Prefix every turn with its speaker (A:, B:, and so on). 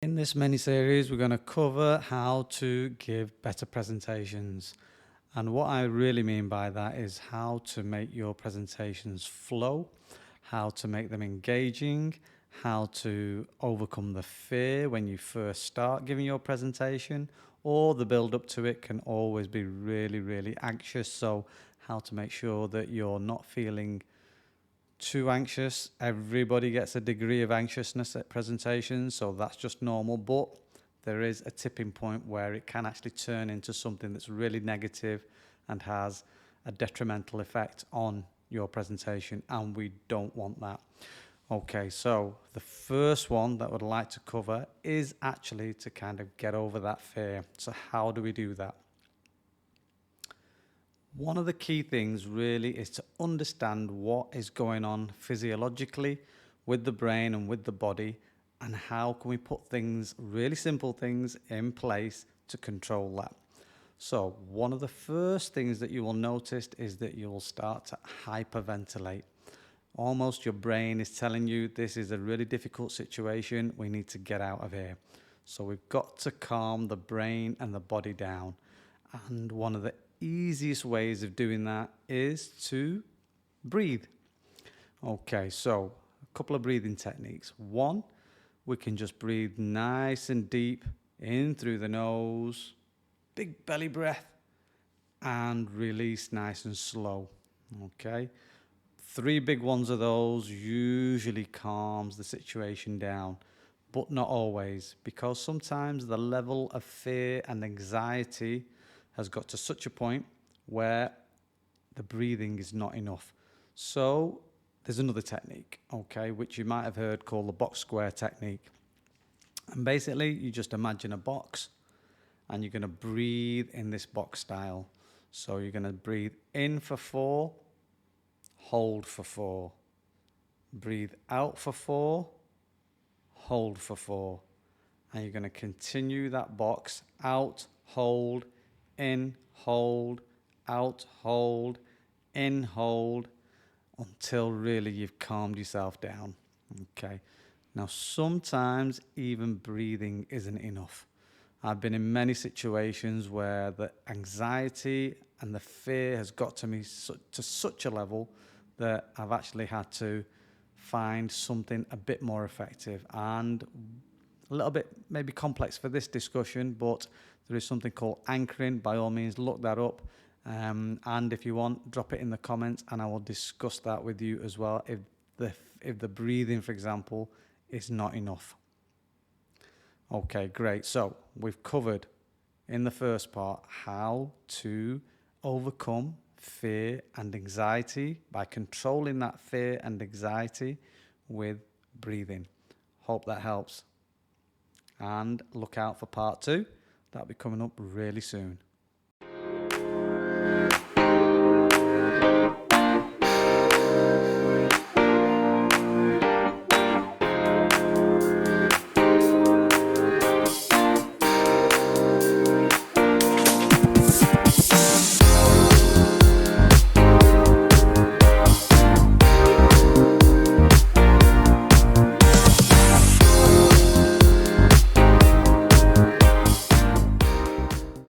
A: In this mini series, we're going to cover how to give better presentations. And what I really mean by that is how to make your presentations flow, how to make them engaging, how to overcome the fear when you first start giving your presentation, or the build up to it can always be really, really anxious. So, how to make sure that you're not feeling too anxious. Everybody gets a degree of anxiousness at presentations, so that's just normal. But there is a tipping point where it can actually turn into something that's really negative and has a detrimental effect on your presentation, and we don't want that. Okay, so the first one that I would like to cover is actually to kind of get over that fear. So how do we do that? One of the key things really is to understand what is going on physiologically with the brain and with the body, and how can we put things, really simple things, in place to control that. So one of the first things that you will notice is that you will start to hyperventilate. Almost your brain is telling you this is a really difficult situation, we need to get out of here. So we've got to calm the brain and the body down. And one of the easiest ways of doing that is to breathe. Okay, so a couple of breathing techniques. One, we can just breathe nice and deep in through the nose, big belly breath, and release nice and slow. Okay, 3 big ones of those usually calms the situation down, but not always, because sometimes the level of fear and anxiety has got to such a point where the breathing is not enough. So there's another technique, okay, which you might have heard called the box square technique. And basically, you just imagine a box and you're going to breathe in this box style. So you're going to breathe in for 4, hold for 4, breathe out for 4, hold for 4. And you're going to continue that box out, hold, in, hold, out, hold, in, hold, until really you've calmed yourself down. Okay. Now, sometimes even breathing isn't enough. I've been in many situations where the anxiety and the fear has got to me to such a level that I've actually had to find something a bit more effective and a little bit maybe complex for this discussion, but there is something called anchoring. By all means, look that up. And if you want, drop it in the comments and I will discuss that with you as well if the breathing, for example, is not enough. Okay, great. So we've covered in the first part how to overcome fear and anxiety by controlling that fear and anxiety with breathing. Hope that helps. And look out for part 2. That'll be coming up really soon.